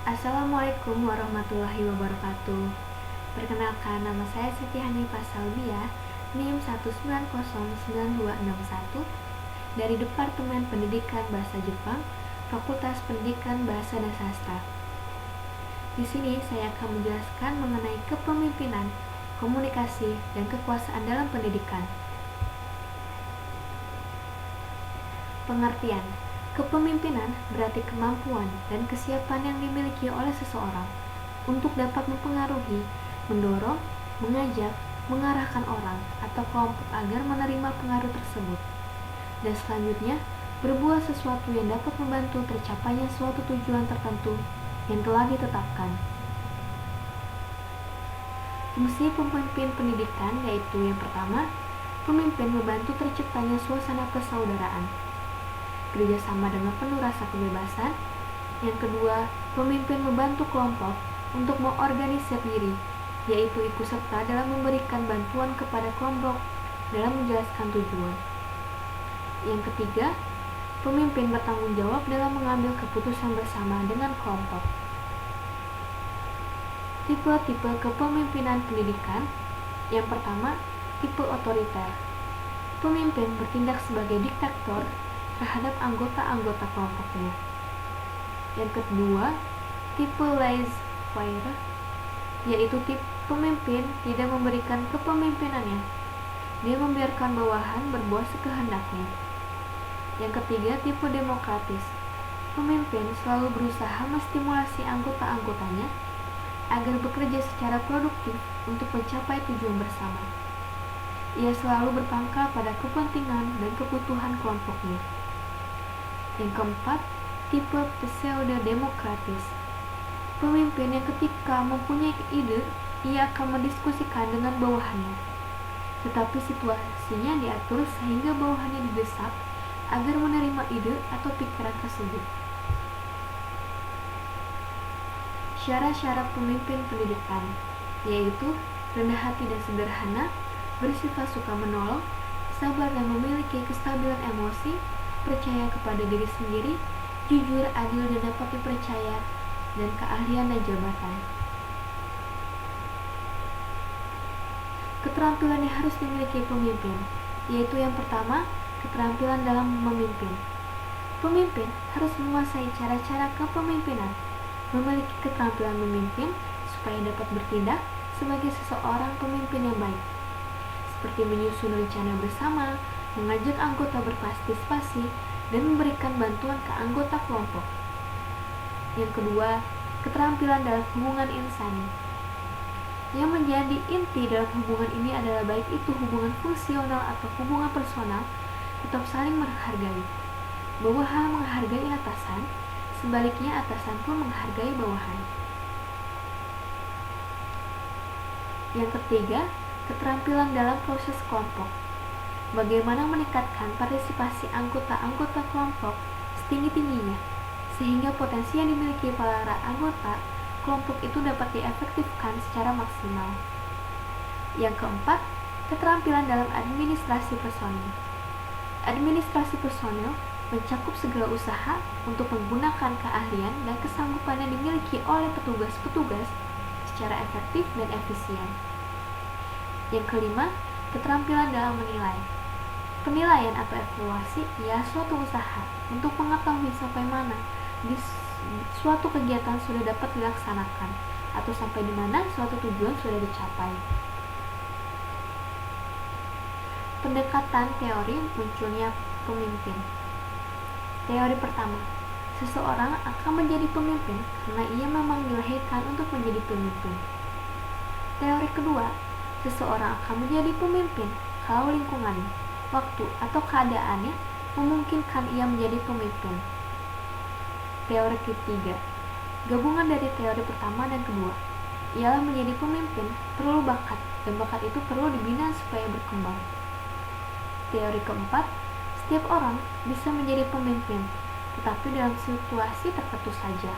Assalamualaikum warahmatullahi wabarakatuh. Perkenalkan, nama saya Siti Hanifah Salbiah, NIM 1909261 dari Departemen Pendidikan Bahasa Jepang, Fakultas Pendidikan Bahasa dan Sastra. Di sini saya akan menjelaskan mengenai kepemimpinan, komunikasi, dan kekuasaan dalam pendidikan. Pengertian: kepemimpinan berarti kemampuan dan kesiapan yang dimiliki oleh seseorang untuk dapat mempengaruhi, mendorong, mengajak, mengarahkan orang atau kelompok agar menerima pengaruh tersebut. Dan selanjutnya, berbuat sesuatu yang dapat membantu tercapainya suatu tujuan tertentu yang telah ditetapkan. Fungsi pemimpin pendidikan yaitu yang pertama, pemimpin membantu terciptanya suasana persaudaraan, kerjasama dengan penuh rasa kebebasan. Yang kedua, pemimpin membantu kelompok untuk mengorganisir diri, yaitu ikut serta dalam memberikan bantuan kepada kelompok dalam menjelaskan tujuan. Yang ketiga, pemimpin bertanggung jawab dalam mengambil keputusan bersama dengan kelompok. Tipe-tipe kepemimpinan pendidikan. Yang pertama, tipe otoriter. Pemimpin bertindak sebagai diktator terhadap anggota-anggota kelompoknya. Yang kedua, tipe laissez-faire, yaitu tipe pemimpin tidak memberikan kepemimpinannya. Dia membiarkan bawahan berbuat sekehendaknya. Yang ketiga, tipe demokratis. Pemimpin selalu berusaha menstimulasi anggota-anggotanya agar bekerja secara produktif untuk mencapai tujuan bersama. Ia selalu berpangkal pada kepentingan dan kebutuhan kelompoknya. Yang keempat, tipe pseudo-demokratis. Pemimpin yang ketika mempunyai ide, ia akan mendiskusikan dengan bawahannya. Tetapi situasinya diatur sehingga bawahannya didesak agar menerima ide atau pikiran tersebut. Syarat-syarat pemimpin pendidikan, yaitu rendah hati dan sederhana, bersifat suka menolong, sabar dan memiliki kestabilan emosi, percaya kepada diri sendiri, jujur, adil dan dapat dipercaya, dan keahlian dan jabatan. Keterampilan yang harus dimiliki pemimpin, yaitu yang pertama, keterampilan dalam memimpin. Pemimpin harus menguasai cara-cara kepemimpinan, memiliki keterampilan memimpin supaya dapat bertindak sebagai seseorang pemimpin yang baik, seperti menyusun rencana bersama, mengajak anggota berpartisipasi, dan memberikan bantuan ke anggota kelompok. Yang kedua, keterampilan dalam hubungan insani. Yang menjadi inti dalam hubungan ini adalah baik itu hubungan fungsional atau hubungan personal, tetap saling menghargai. Bawahan menghargai atasan, sebaliknya atasan pun menghargai bawahan. Yang ketiga, keterampilan dalam proses kelompok. Bagaimana meningkatkan partisipasi anggota-anggota kelompok setinggi-tingginya, sehingga potensi yang dimiliki para anggota kelompok itu dapat diefektifkan secara maksimal. Yang keempat, keterampilan dalam administrasi personil. Administrasi personil mencakup segala usaha untuk menggunakan keahlian dan kesanggupan yang dimiliki oleh petugas-petugas secara efektif dan efisien. Yang kelima, keterampilan dalam menilai. Penilaian atau evaluasi ialah suatu usaha untuk mengetahui sampai mana suatu kegiatan sudah dapat dilaksanakan atau sampai di mana suatu tujuan sudah dicapai. Pendekatan teori munculnya pemimpin. Teori pertama, seseorang akan menjadi pemimpin karena ia memang dilahirkan untuk menjadi pemimpin. Teori kedua, seseorang akan menjadi pemimpin kalau lingkungan, waktu, atau keadaannya memungkinkan ia menjadi pemimpin. Teori ketiga, gabungan dari teori pertama dan kedua, ialah menjadi pemimpin perlu bakat, dan bakat itu perlu dibina supaya berkembang. Teori keempat, setiap orang bisa menjadi pemimpin, tetapi dalam situasi tertentu saja.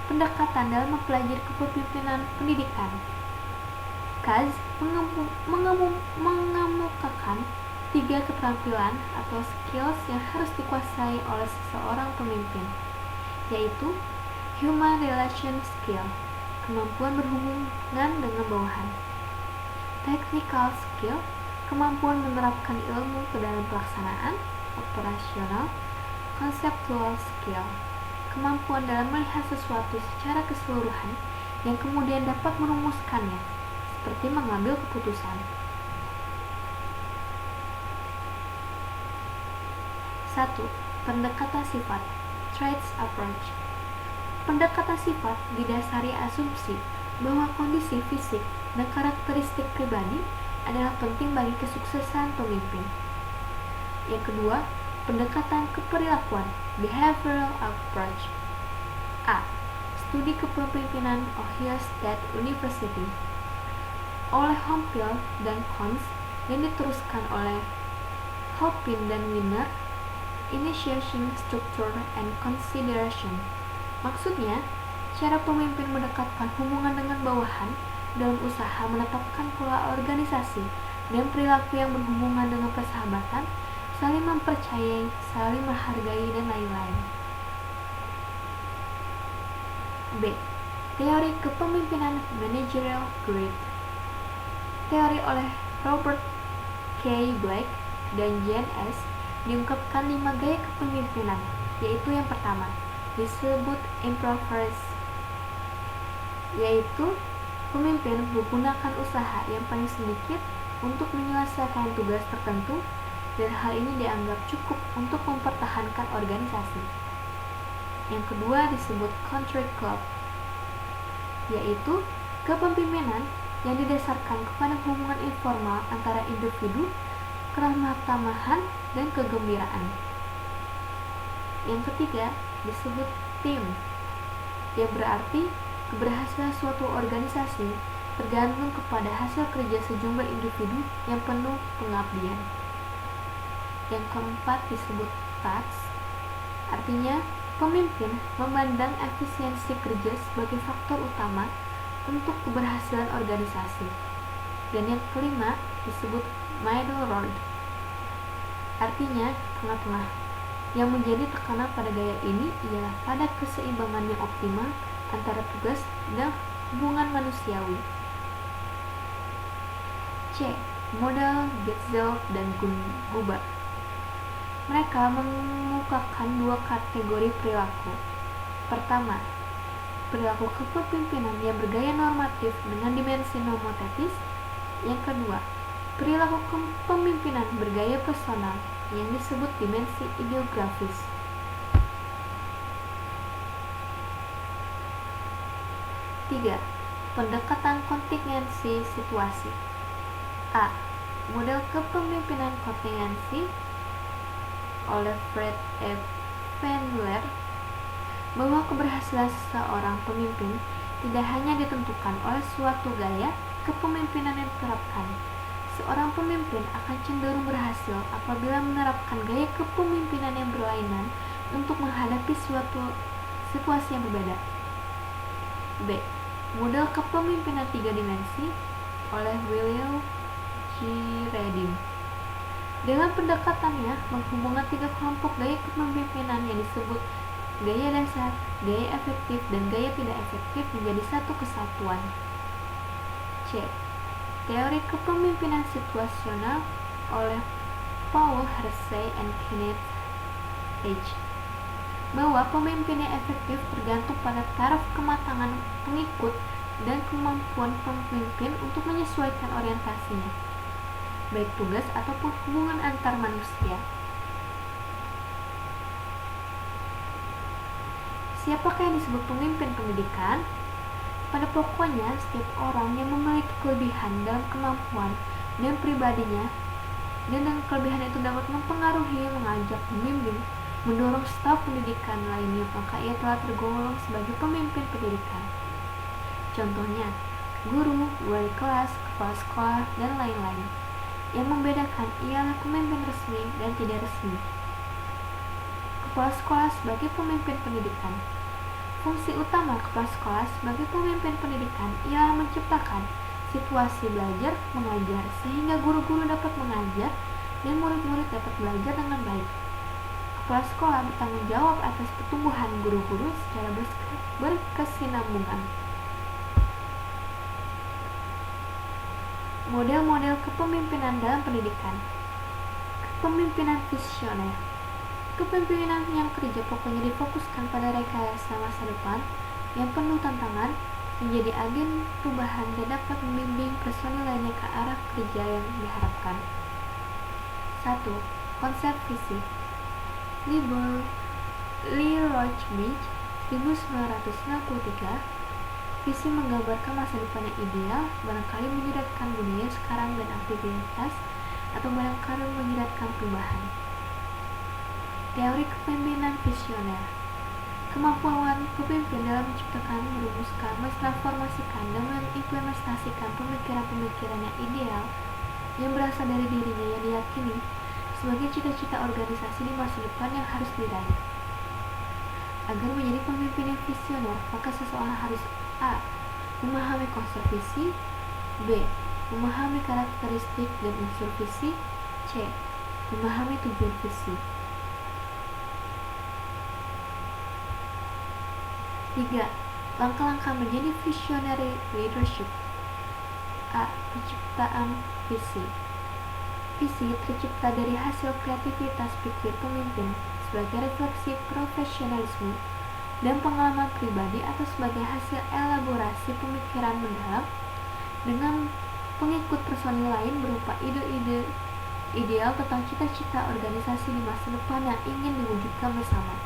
Pendekatan dalam mempelajari kepemimpinan pendidikan. Kaz mengemukakan 3 keterampilan atau skills yang harus dikuasai oleh seseorang pemimpin, yaitu human relation skill, kemampuan berhubungan dengan bawahan; technical skill, kemampuan menerapkan ilmu ke dalam pelaksanaan operasional; conceptual skill, kemampuan dalam melihat sesuatu secara keseluruhan yang kemudian dapat merumuskannya, seperti mengambil keputusan. 1. Pendekatan sifat, traits approach. Pendekatan sifat didasari asumsi bahwa kondisi fisik dan karakteristik pribadi adalah penting bagi kesuksesan pemimpin. Yang kedua, pendekatan keperilakuan, behavioral approach. A. Studi kepemimpinan Ohio State University oleh Hemphill dan Cons yang diteruskan oleh Halpin dan Wiener. Initiation, Structure, and Consideration. Maksudnya, cara pemimpin mendekatkan hubungan dengan bawahan dalam usaha menetapkan pola organisasi dan perilaku yang berhubungan dengan persahabatan, saling mempercayai, saling menghargai, dan lain-lain. B. Teori kepemimpinan Managerial Grid. Teori oleh Robert K. Black dan Jane S. diungkapkan 5 gaya kepemimpinan, yaitu yang pertama, disebut improvised, yaitu pemimpin menggunakan usaha yang paling sedikit untuk menyelesaikan tugas tertentu, dan hal ini dianggap cukup untuk mempertahankan organisasi. Yang kedua disebut country club, yaitu kepemimpinan yang didasarkan kepada hubungan informal antara individu, keramah-tamahan, dan kegembiraan. Yang ketiga disebut tim, yang berarti keberhasilan suatu organisasi tergantung kepada hasil kerja sejumlah individu yang penuh pengabdian. Yang keempat disebut task, artinya pemimpin memandang efisiensi kerja sebagai faktor utama untuk keberhasilan organisasi. Dan yang kelima disebut middle road, artinya tengah-tengah. Yang menjadi tekanan pada gaya ini ialah pada keseimbangan yang optimal antara tugas dan hubungan manusiawi. C. Model Getzel dan Guba. Mereka mengemukakan 2 kategori perilaku. Pertama, perilaku kepemimpinan yang bergaya normatif dengan dimensi nomotetis. Yang kedua, perilaku kepemimpinan bergaya personal yang disebut dimensi ideografis. Tiga, pendekatan kontingensi situasi. A. Model kepemimpinan kontingensi oleh Fred F. Fendler, bahwa keberhasilan seseorang pemimpin tidak hanya ditentukan oleh suatu gaya kepemimpinan yang diterapkan. Seorang pemimpin akan cenderung berhasil apabila menerapkan gaya kepemimpinan yang berlainan untuk menghadapi suatu situasi yang berbeda. B. Model kepemimpinan 3 dimensi oleh William G. Reading. Dalam pendekatannya menghubungkan 3 kelompok gaya kepemimpinan yang disebut gaya dasar, gaya efektif, dan gaya tidak efektif menjadi satu kesatuan. C. Teori kepemimpinan situasional oleh Paul Hersey and Kenneth H. Bahwa pemimpin yang efektif tergantung pada taraf kematangan pengikut dan kemampuan pemimpin untuk menyesuaikan orientasinya, baik tugas ataupun hubungan antar manusia. Siapakah yang disebut pemimpin pendidikan? Pada pokoknya, setiap orang yang memiliki kelebihan dalam kemampuan dan pribadinya, dan dengan kelebihan itu dapat mempengaruhi, mengajak, membimbing, mendorong staf pendidikan lainnya, maka ia telah tergolong sebagai pemimpin pendidikan. Contohnya, guru, wali kelas, kepala sekolah, dan lain-lain. Yang membedakan ialah pemimpin resmi dan tidak resmi. Kepala sekolah sebagai pemimpin pendidikan. Fungsi utama kepala sekolah sebagai pemimpin pendidikan ialah menciptakan situasi belajar mengajar sehingga guru-guru dapat mengajar dan murid-murid dapat belajar dengan baik. Kepala sekolah bertanggung jawab atas pertumbuhan guru-guru secara berkesinambungan. Model-model kepemimpinan dalam pendidikan. Kepemimpinan visioner. Kepemimpinan yang kerja pokoknya difokuskan pada rekayasa masa depan yang penuh tantangan, menjadi agen perubahan dan dapat membimbing personil lainnya ke arah kerja yang diharapkan. 1. Konsep visi. Lee Rochbridge, 1993. Visi menggambarkan masa depan yang ideal, barangkali menyiratkan budaya sekarang dan aktivitas, atau barangkali menyiratkan perubahan. Teori kepemimpinan visioner. Kemampuan pemimpin dalam menciptakan, merumuskan, mentransformasikan, dan mengimplementasikan pemikiran-pemikiran yang ideal yang berasal dari dirinya yang diyakini sebagai cita-cita organisasi di masa depan yang harus diraih. Agar menjadi pemimpin yang visioner, maka seseorang harus A. Memahami konsep visi, B. Memahami karakteristik dan unsur visi, C. Memahami tujuan visi. 3. Langkah-langkah menjadi visionary leadership. A. Penciptaan visi. Visi tercipta dari hasil kreativitas pikir pemimpin sebagai refleksi profesionalisme dan pengalaman pribadi atau sebagai hasil elaborasi pemikiran mendalam dengan pengikut personil lain berupa ide-ide ideal tentang cita-cita organisasi di masa depan yang ingin diwujudkan bersama.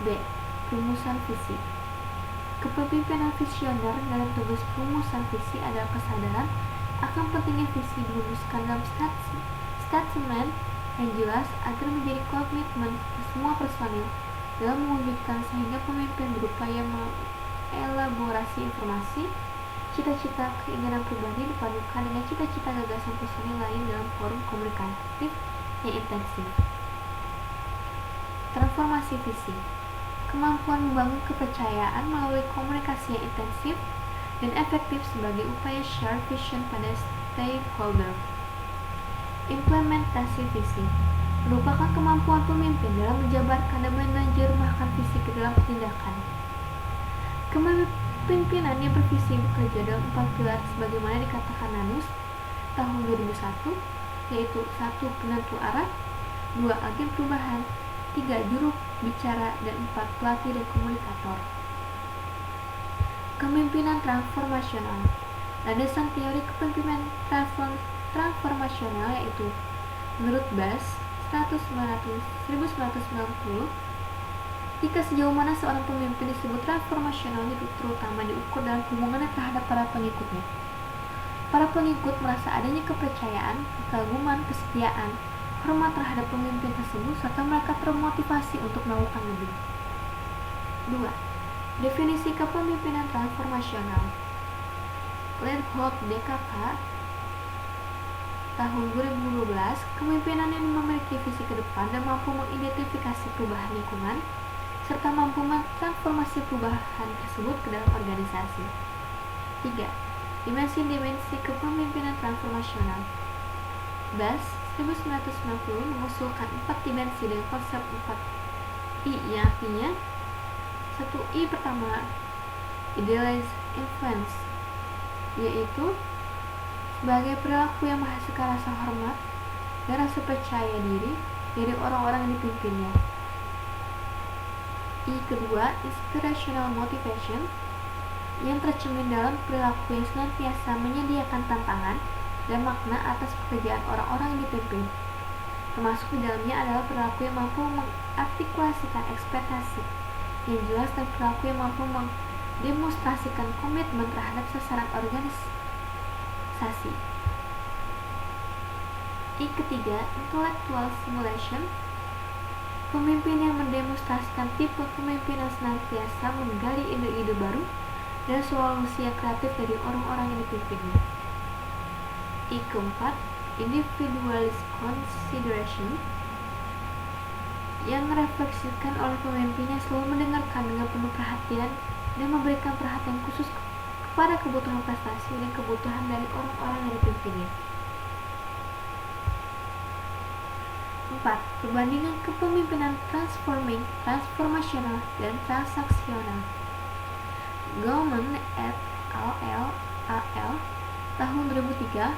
B. Perumusan visi. Kepemimpinan visioner dalam tugas perumusan visi adalah kesadaran akan pentingnya visi dirumuskan dalam statement yang jelas agar menjadi komitmen semua personil dalam mewujudkan, sehingga pemimpin berupaya mengelaborasi informasi, cita-cita, keinginan pribadi dipadukan dengan cita-cita gagasan personil lain dalam forum komunikatif yang intensif. Transformasi visi. Kemampuan membangun kepercayaan melalui komunikasi yang intensif dan efektif sebagai upaya share vision pada stakeholder. Implementasi visi merupakan kemampuan pemimpin dalam menjabarkan dan menerjemahkan visi ke dalam tindakan. Kepemimpinan yang bervisi bekerja dalam 4 pilar sebagaimana dikatakan Nanus tahun 2001, yaitu 1. Penentu arah, 2. Agen perubahan, 3. Juru bicara, dan 4. Pelatih dan komunikator. Kepemimpinan transformasional. Landasan teori kepemimpinan transformasional yaitu menurut Bass 1990, jika sejauh mana seorang pemimpin disebut transformasional itu terutama diukur dalam hubungannya terhadap para pengikutnya. Para pengikut merasa adanya kepercayaan, kekaguman, kesetiaan, hormat terhadap pemimpin tersebut, serta mereka termotivasi untuk melakukan lebih. 2. Definisi kepemimpinan transformasional. Lenholt DKK tahun 2012, kepemimpinan yang memiliki visi ke depan dan mampu mengidentifikasi perubahan lingkungan serta mampu mentransformasi perubahan tersebut ke dalam organisasi. 3. Dimensi-dimensi kepemimpinan transformasional. Bass 1990 mengusulkan 4 dimensi dengan konsep 4I yang artinya 1I pertama, idealized influence, yaitu sebagai perilaku yang menghasilkan rasa hormat dan rasa percaya diri dari orang-orang yang dipimpinnya. I kedua, inspirational motivation, yang tercermin dalam perilaku yang senantiasa menyediakan tantangan dan makna atas pekerjaan orang-orang yang dipimpin. Termasuk di dalamnya adalah perilaku yang mampu mengartikulasikan ekspektasi yang jelas dan perilaku yang mampu mendemonstrasikan komitmen terhadap sasaran organisasi. I ketiga, intellectual stimulation, pemimpin yang mendemonstrasikan tipe kepemimpinan senantiasa menggali ide-ide baru dan solusi yang kreatif dari orang-orang yang dipimpinnya. I keempat, individualist consideration, yang merefleksikan oleh pemimpinnya selalu mendengarkan dengan penuh perhatian dan memberikan perhatian khusus kepada kebutuhan prestasi dan kebutuhan dari orang-orang yang dipimpinnya. 4. 4. Perbandingan kepemimpinan transformasional, dan transaksional. Goldman et al. Tahun 2003,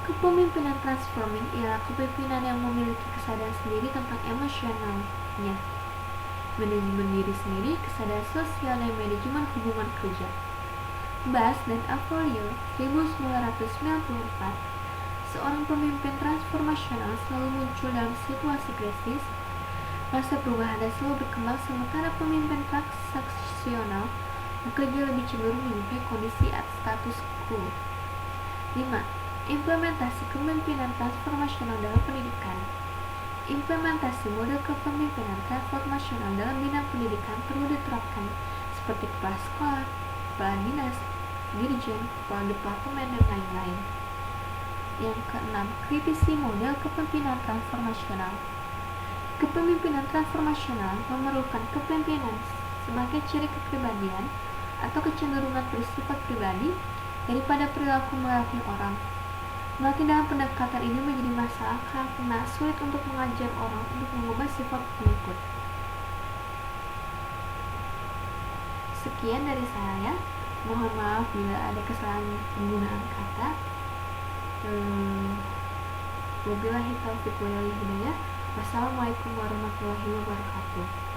kepemimpinan transforming ialah kepemimpinan yang memiliki kesadaran sendiri tentang emosionalnya, manajemen diri sendiri, kesadaran sosial, dan manajemen hubungan kerja. Bass dan Avolio, 1994. Seorang pemimpin transformasional selalu muncul dalam situasi krisis, masa perubahan dan selalu berkembang, sementara pemimpin transaksional bekerja lebih cenderung menyukai kondisi status quo. 5. Implementasi kepemimpinan transformasional dalam pendidikan. Implementasi model kepemimpinan transformasional dalam bidang pendidikan perlu diterapkan seperti kepala sekolah, kepala dinas, dirjen, kepala departemen, dan lain-lain. Yang keenam, kritisi model kepemimpinan transformasional. Kepemimpinan transformasional memerlukan kepemimpinan sebagai ciri kepribadian atau kecenderungan bersifat pribadi daripada perilaku melatih orang. Melatih dalam pendekatan ini menjadi masalah karena sulit untuk mengajar orang untuk mengubah sifat pengikut. Sekian dari saya. Mohon maaf bila ada kesalahan penggunaan kata. Wabillahi taufiq wal hidayah. Wassalamualaikum warahmatullahi wabarakatuh.